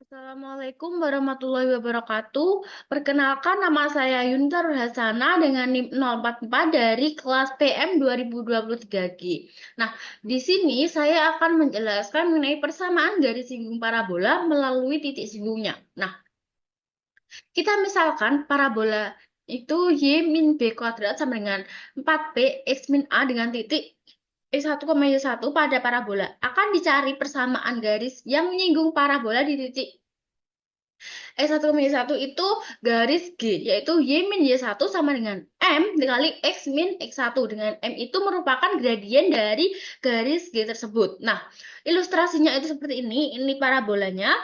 Assalamualaikum warahmatullahi wabarakatuh. Perkenalkan nama saya Yunta Hasana dengan NIM 044 dari kelas PM 2023G. Nah, di sini saya akan menjelaskan mengenai persamaan garis singgung parabola melalui titik singgungnya. Nah, kita misalkan parabola itu Y min B kuadrat sama dengan 4B X min A dengan titik X1, Y1 pada parabola. Akan dicari persamaan garis yang menyinggung parabola di titik X1 min Y1 itu garis G, yaitu Y min Y1 sama dengan M dikali X min X1, dengan M itu merupakan gradien dari garis G tersebut. Nah, ilustrasinya itu seperti ini parabolanya,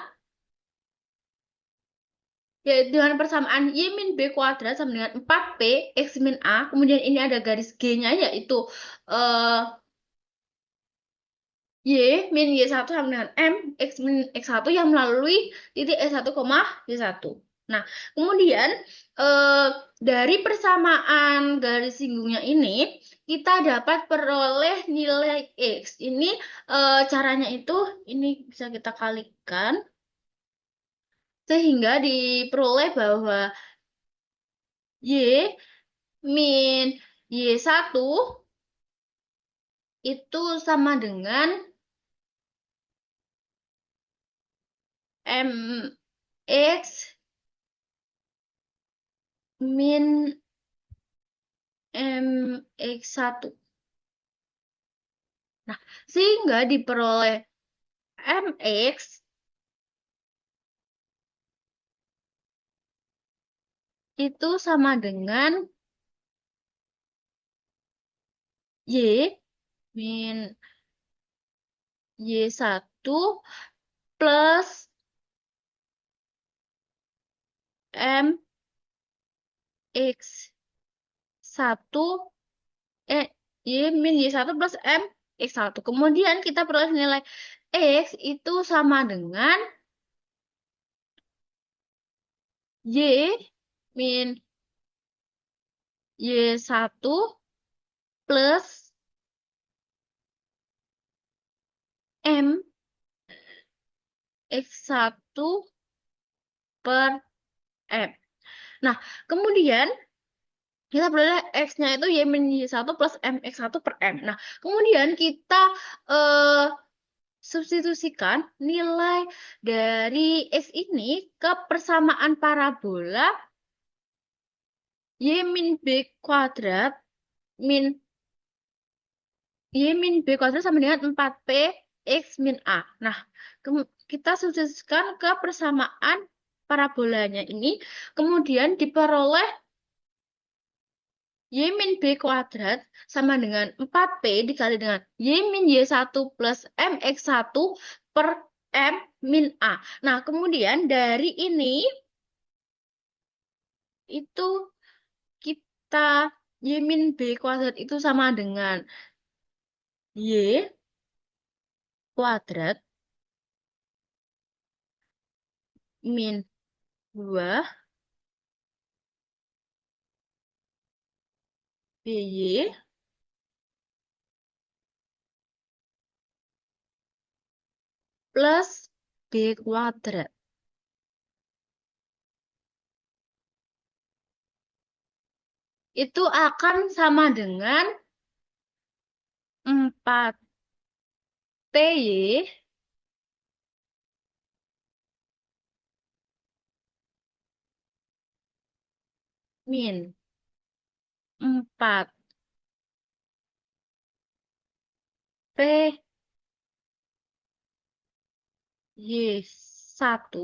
yaitu dengan persamaan Y min B kuadrat sama dengan 4P X min A, kemudian ini ada garis G-nya, yaitu eh, Y min Y1 sama dengan M X min X1 yang melalui titik S1, Y1. Nah, kemudian eh, dari persamaan garis singgungnya ini, kita dapat peroleh nilai X. Ini caranya itu, ini bisa kita kalikan, sehingga diperoleh bahwa Y min Y1 itu sama dengan MX min MX1. Nah, sehingga diperoleh MX itu sama dengan Y min Y1 plus MX1 Y min Y1 plus MX1. Kemudian kita peroleh nilai X itu sama dengan Y min Y1 plus MX1 per M. Nah, kemudian kita peroleh X-nya itu Y min Y1 plus MX1 per M. Nah, kemudian kita eh, substitusikan nilai dari X ini ke persamaan parabola Y min B kuadrat min Y min B kuadrat sama dengan 4P X min A. Nah, kita substitusikan ke persamaan parabolanya ini, kemudian diperoleh Y min B kuadrat sama dengan 4P dikali dengan Y min Y1 plus MX1 per M min A. Nah, kemudian dari ini, itu kita Y min B kuadrat itu sama dengan Y kuadrat min 2 BY plus B kuadrat. Itu akan sama dengan 4PY min 4PY1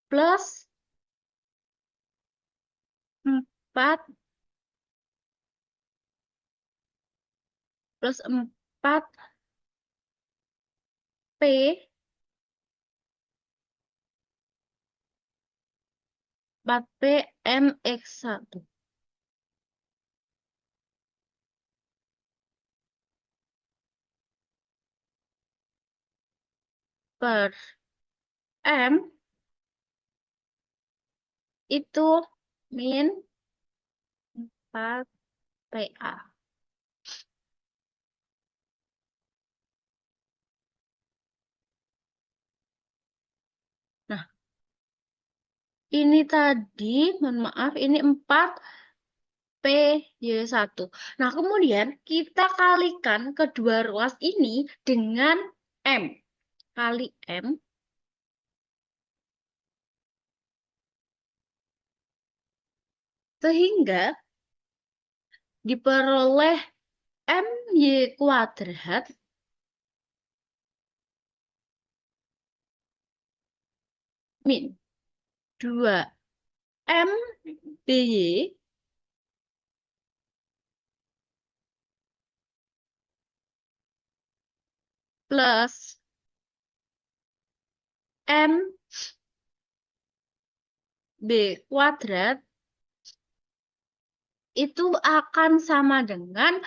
plus 4 plus 4P 4P MX1 per M itu min 4PA. Ini tadi, mohon maaf, ini 4PY1. Nah, kemudian kita kalikan kedua ruas ini dengan M. Kali M, sehingga diperoleh MY kuadrat min 2MBY plus MB kuadrat itu akan sama dengan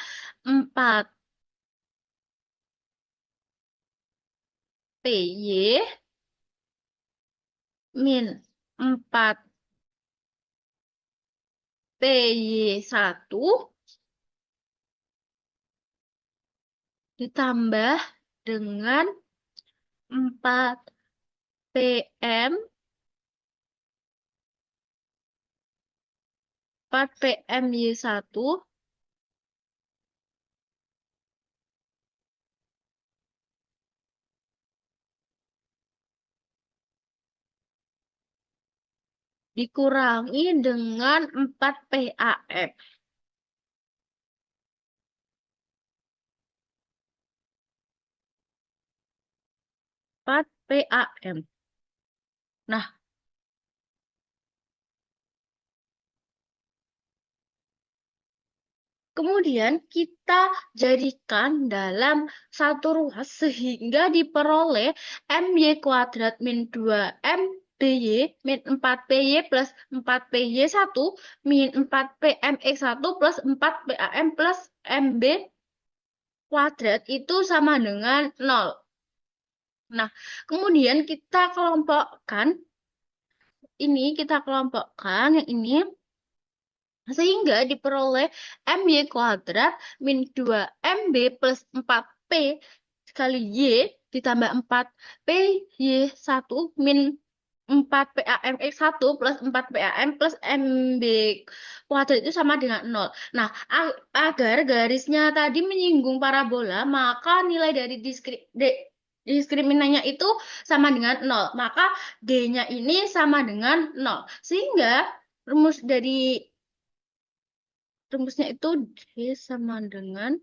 4PY min 4PY1 ditambah dengan 4PM 4PMY1 dikurangi dengan 4PAM. 4PAM. Nah, kemudian kita jadikan dalam satu ruas sehingga diperoleh MY kuadrat min 2MBY min 4PY plus 4PY1 min 4PMX1 plus 4PAM plus MB kuadrat itu sama dengan 0. Nah, kemudian kita kelompokkan yang ini sehingga diperoleh MY kuadrat min 2MB plus 4P kali Y ditambah 4PY1 min 4PAMX1 plus 4PAM plus MB kuadrat itu sama dengan 0. Nah, agar garisnya tadi menyinggung parabola, maka nilai dari diskriminannya itu sama dengan 0. Maka D-nya ini sama dengan 0. Sehingga rumusnya itu D sama dengan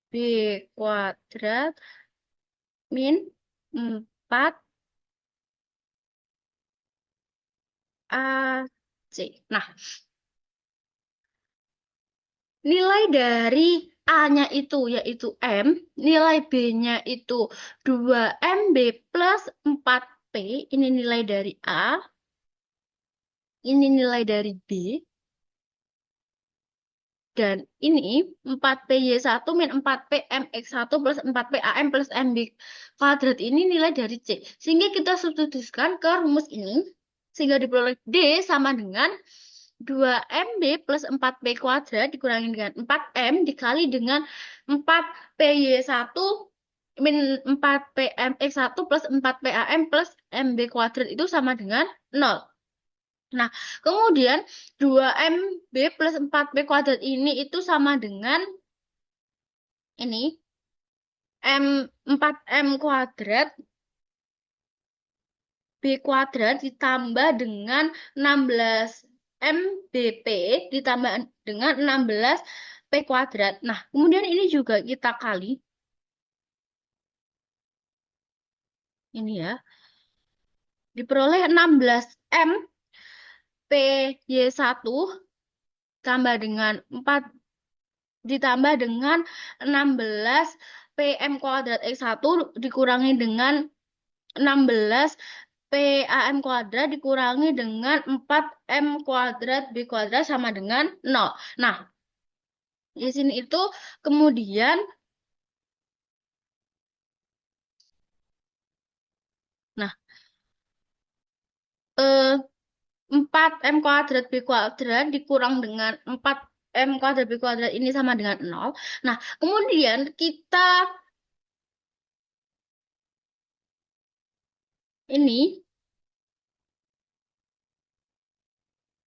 B kuadrat min 4AC. Nah, nilai dari A-nya itu yaitu M, nilai B-nya itu 2MB plus 4P, ini nilai dari A, ini nilai dari B, dan ini 4PY1 min 4PMX1 plus 4PAM plus MB kuadrat ini nilai dari C. Sehingga kita substitusikan ke rumus ini. Sehingga diperoleh D sama dengan 2MB plus 4P kuadrat dikurangi dengan 4M dikali dengan 4PY1 min 4PMX1 plus 4PAM plus MB kuadrat itu sama dengan 0. Nah, kemudian 2MB plus 4B kuadrat ini itu sama dengan ini 4M kuadrat B kuadrat ditambah dengan 16 MBP ditambah dengan 16 P kuadrat. Nah, kemudian ini juga kita kali. Ini ya. Diperoleh 16 M PY1 tambah dengan 4 ditambah dengan 16 PM kuadrat X1 dikurangi dengan 16 PAM kuadrat dikurangi dengan 4M kuadrat B kuadrat sama dengan 0. Nah, di sini itu kemudian nah 4M kuadrat B kuadrat dikurang dengan 4M kuadrat B kuadrat ini sama dengan 0. Nah, kemudian kita ini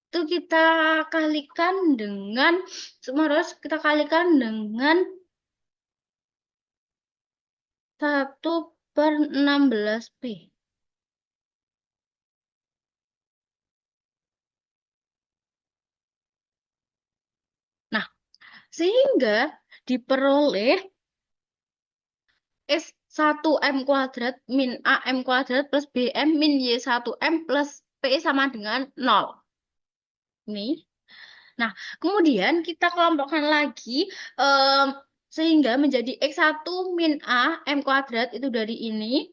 itu kita kalikan dengan harus kita kalikan dengan 1/16P. Nah, sehingga diperoleh S1M kuadrat min AM kuadrat plus BM min Y1M plus P sama dengan 0. Ini. Nah, kemudian kita kelompokkan lagi sehingga menjadi X1 min A M kuadrat itu dari ini.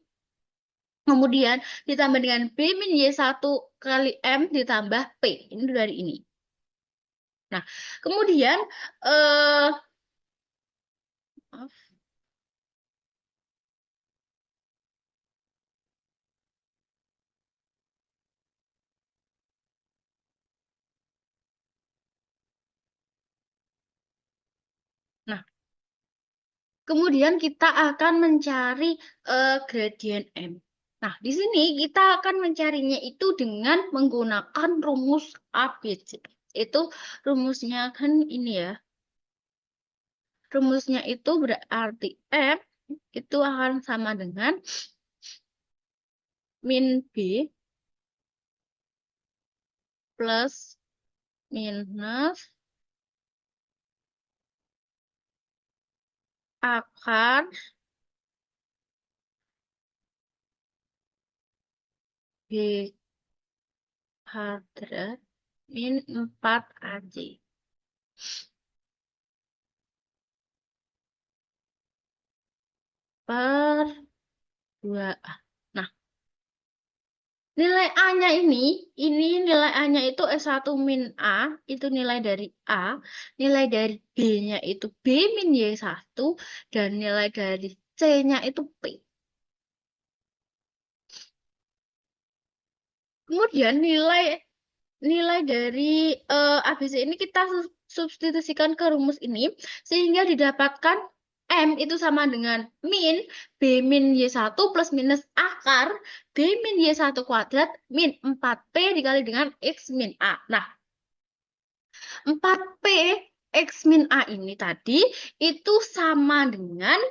Kemudian ditambah dengan B min Y1 kali M ditambah P. Ini dari ini. Nah, kemudian maaf. Nah, kemudian kita akan mencari gradien M. Nah, di sini kita akan mencarinya itu dengan menggunakan rumus ABC. Itu rumusnya kan ini ya. Rumusnya itu berarti M itu akan sama dengan min B plus minus akar B kuadrat min 4AC per 2A. Nah, nilai A-nya ini nilai A-nya itu S1 min A, itu nilai dari A, nilai dari B-nya itu B min Y1, dan nilai dari C-nya itu P. Kemudian nilai dari ABC ini kita substitusikan ke rumus ini, sehingga didapatkan M itu sama dengan min B min Y1 plus minus akar B min Y1 kuadrat min 4P dikali dengan X min A. Nah, 4P X min A ini tadi itu sama dengan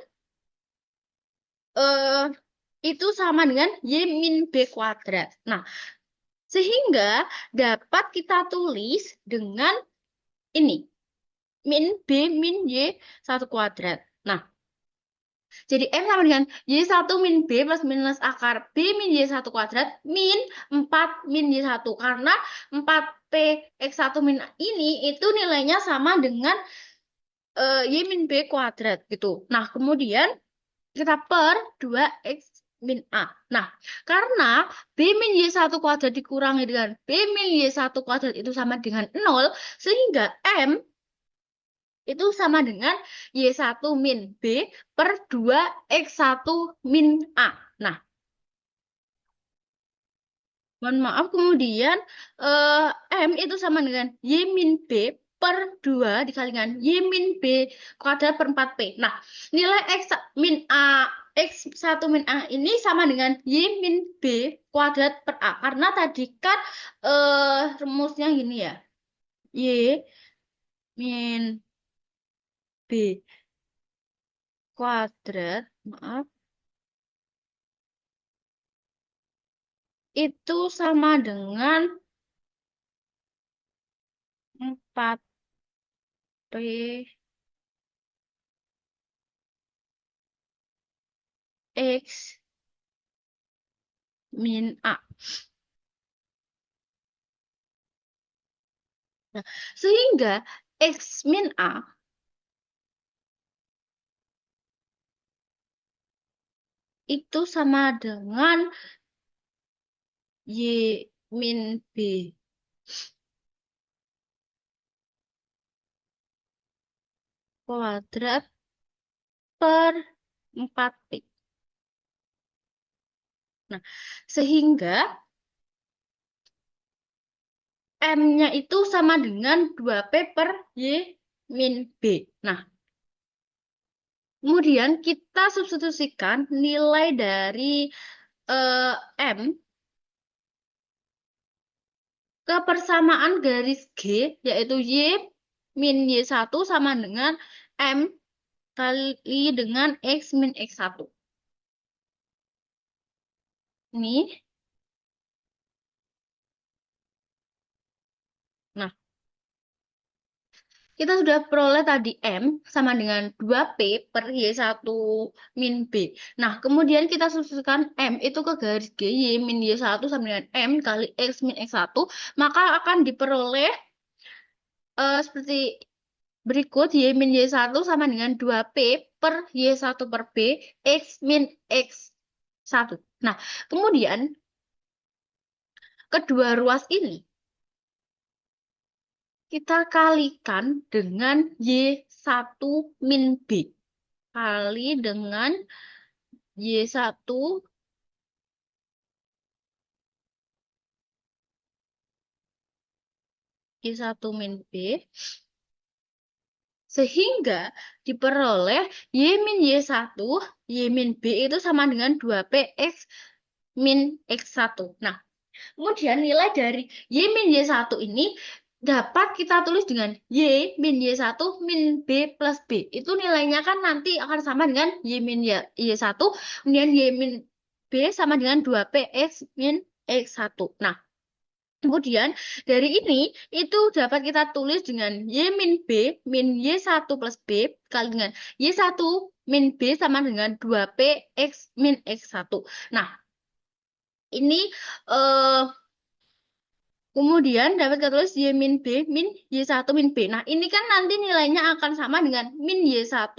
eh Y min B kuadrat. Nah, sehingga dapat kita tulis dengan ini. Min B min Y1 kuadrat. Nah, jadi M sama dengan Y1 min B plus minus akar B min Y1 kuadrat min 4 min Y1. Karena 4P X1 min ini itu nilainya sama dengan Y min B kuadrat gitu. Nah, kemudian kita per 2X min A. Nah, karena B min Y1 kuadrat dikurangi dengan B min Y1 kuadrat itu sama dengan 0, sehingga M itu sama dengan Y1 min B per 2X1 min A. Nah, mohon maaf, kemudian M itu sama dengan Y min B per 2 dikali dengan Y min B kuadrat per 4P. Nah, nilai X min A, X1 min A ini sama dengan Y min B kuadrat per A. Karena tadi kan rumusnya gini ya. Y min B kuadrat, maaf, itu sama dengan 4P X min A. Nah, sehingga X min A itu sama dengan Y min B kuadrat per 4P. Nah, sehingga M-nya itu sama dengan 2P per Y min B. Nah, kemudian kita substitusikan nilai dari M ke persamaan garis G, yaitu Y min Y1 sama dengan M kali dengan X min X1. Ini. Nah, kita sudah peroleh tadi M sama dengan 2P per Y1 min B. Nah, kemudian kita susunkan M itu ke garis G, Y min Y1 sama dengan M kali X min X1, maka akan diperoleh seperti berikut. Y min Y1 sama dengan 2P per Y1 per B, X min X1. Nah, kemudian kedua ruas ini kita kalikan dengan Y1 min B. Kali dengan Y1 Y1 min B. Sehingga diperoleh Y min Y1, Y min B itu sama dengan 2P X min X1. Nah, kemudian nilai dari Y min Y1 ini dapat kita tulis dengan Y min Y1 min B plus B. Itu nilainya kan nanti akan sama dengan Y min Y1, kemudian Y min B sama dengan 2P X min X1. Nah, kemudian dari ini itu dapat kita tulis dengan Y min B min Y1 plus B kali dengan Y1 min B sama dengan 2P X min X1. Nah, ini kemudian dapat kita tulis Y min B min Y1 min B. Nah, ini kan nanti nilainya akan sama dengan min Y1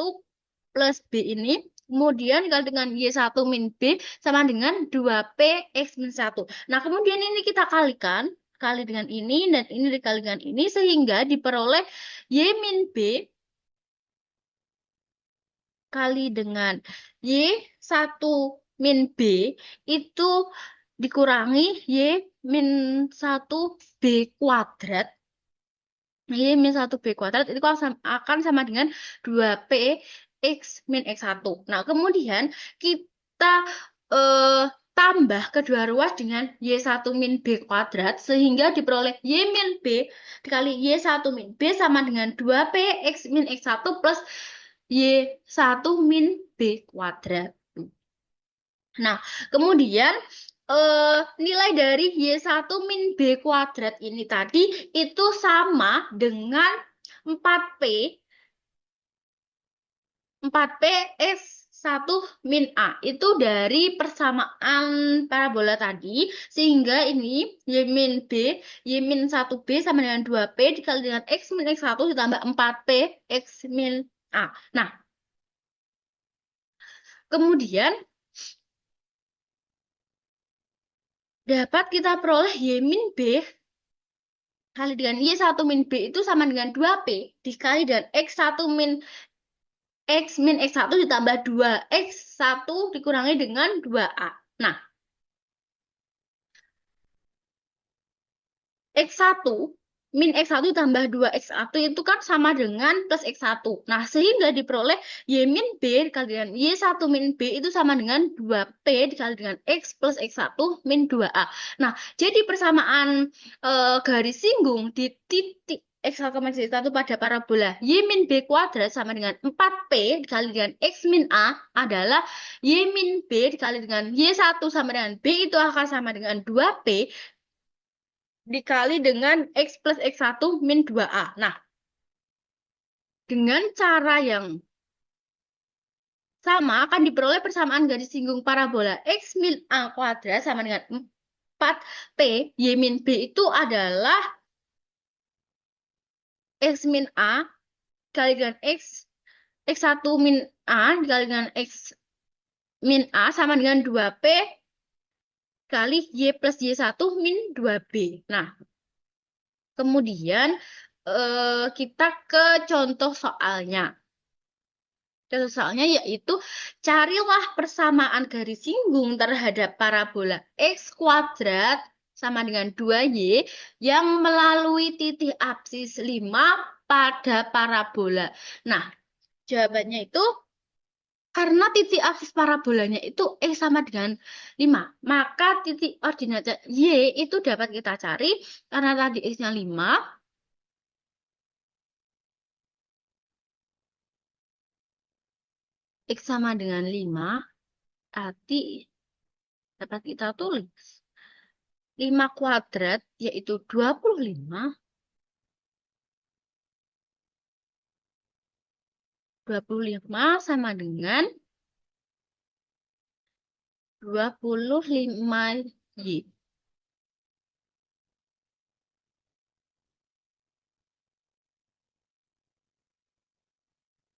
plus B ini. Kemudian dikali dengan Y1 min B sama dengan 2P X min 1. Nah, kemudian ini kita kalikan. Kali dengan ini dan ini dikali dengan ini. Sehingga diperoleh Y min B kali dengan Y1 min B itu dikurangi Y min 1 B kuadrat. Y min 1 B kuadrat itu akan sama dengan 2P X min X1. Nah, kemudian kita tambah kedua ruas dengan Y1 min B kuadrat sehingga diperoleh Y min B dikali Y1 min B sama dengan 2P X min X1 plus Y1 min B kuadrat. Nah, kemudian nilai dari Y1 min B kuadrat ini tadi itu sama dengan 4P 4P X1 min A. Itu dari persamaan parabola tadi. Sehingga ini Y min B, Y min 1B sama dengan 2P dikali dengan X min X1 ditambah 4P X min A. Nah, kemudian dapat kita peroleh Y min B kali dengan Y1 min B itu sama dengan 2P dikali dengan X1 min X min X1 ditambah 2X1 dikurangi dengan 2A. Nah, X1 min X1 tambah 2X1 itu kan sama dengan plus X1. Nah, sehingga diperoleh Y min B dikali dengan Y1 min B itu sama dengan 2P dikali dengan X plus X1 min 2A. Nah, jadi persamaan garis singgung di titik X1, X1 pada parabola Y min B kuadrat sama dengan 4P dikali dengan X min A adalah Y min B dikali dengan Y1 sama dengan B itu akan sama dengan 2P dikali dengan X plus X1 min 2A. Nah, dengan cara yang sama akan diperoleh persamaan garis singgung parabola X min A kuadrat sama dengan 4P Y min B itu adalah X min A dikali dengan X1 min A dikali dengan X min A sama dengan 2P kali Y plus Y1 min 2B. Nah, kemudian kita ke contoh soalnya. Contoh soalnya yaitu carilah persamaan garis singgung terhadap parabola X kuadrat sama dengan 2Y yang melalui titik absis 5 pada parabola. Nah, jawabannya itu Karena titik aksis parabolanya itu X sama dengan 5. Maka titik ordinat Y itu dapat kita cari karena tadi X-nya 5. X sama dengan 5. Berarti dapat kita tulis 5 kuadrat yaitu 25. 25 sama dengan 25Y.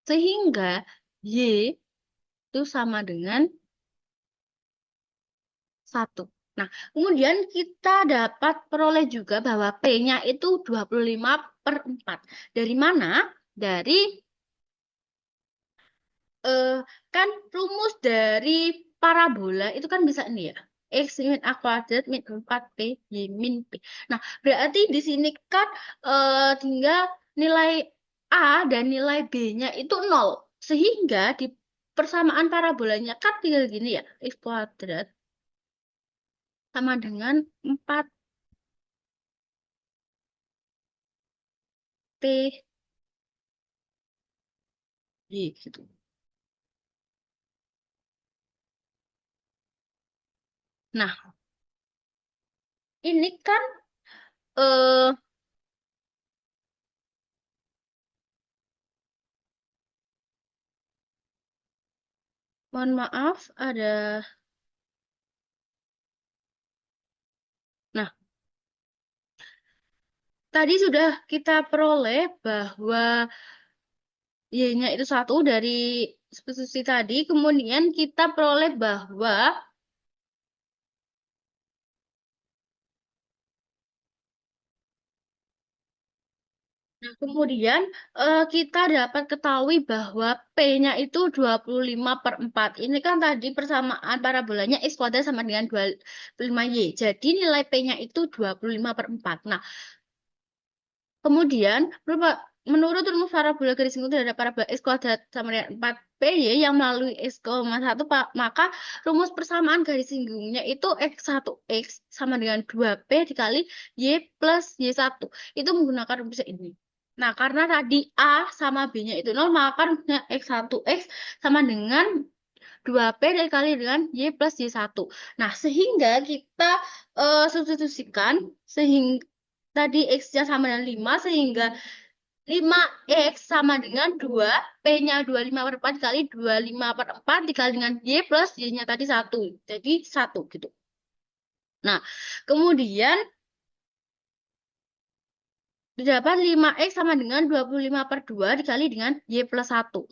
Sehingga Y itu sama dengan 1. Nah, kemudian kita dapat peroleh juga bahwa P-nya itu 25/4. Dari mana? Dari kan rumus dari parabola itu kan bisa ini ya. X min A kuadrat min 4P Y min P. Nah, berarti di sini kan tinggal nilai A dan nilai B-nya itu 0. Sehingga di persamaan parabolanya kan tinggal gini ya. X kuadrat sama dengan 4P Y gitu. Nah, ini kan eh mohon maaf ada. Nah, tadi sudah kita peroleh bahwa Y-nya itu 1 dari substitusi tadi. Kemudian kita peroleh bahwa kemudian kita dapat ketahui bahwa P-nya itu 25/4. Ini kan tadi persamaan parabolanya X kuadrat sama dengan 25Y. Jadi nilai P-nya itu 25/4. Nah, kemudian, menurut rumus parabola garis singgung terhadap parabola X kuadrat sama dengan 4PY yang melalui X, 1, maka rumus persamaan garis singgungnya itu X1X sama dengan 2P dikali Y plus Y1. Itu menggunakan rumus ini. Nah, karena tadi A sama B-nya itu 0, maka rumusnya X1X sama dengan 2P dikali dengan Y plus Y1. Nah, sehingga kita substitusikan, sehingga tadi X-nya sama dengan 5, sehingga 5X sama dengan 2, P-nya 25/4 kali 25/4 dikali dengan Y plus Y-nya tadi 1. Jadi 1 gitu. Nah, kemudian didapat 5X sama dengan 25/2 dikali dengan Y plus 1.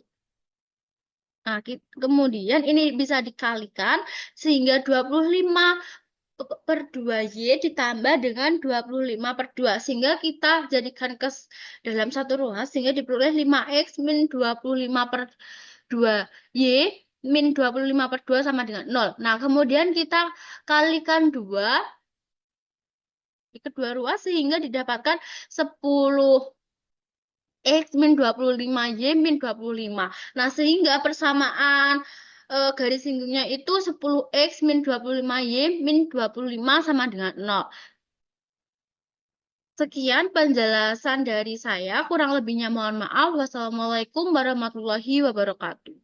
Nah, kemudian ini bisa dikalikan sehingga 25/2Y ditambah dengan 25/2 sehingga kita jadikan ke dalam satu ruas sehingga diperoleh 5X min 25/2Y min 25/2 sama dengan 0. Nah, kemudian kita kalikan 2 di kedua ruas sehingga didapatkan 10X min 25Y min 25. Nah, sehingga persamaan garis singgungnya itu 10X min 25Y min 25 sama dengan 0. Sekian penjelasan dari saya. Kurang lebihnya mohon maaf. Wassalamualaikum warahmatullahi wabarakatuh.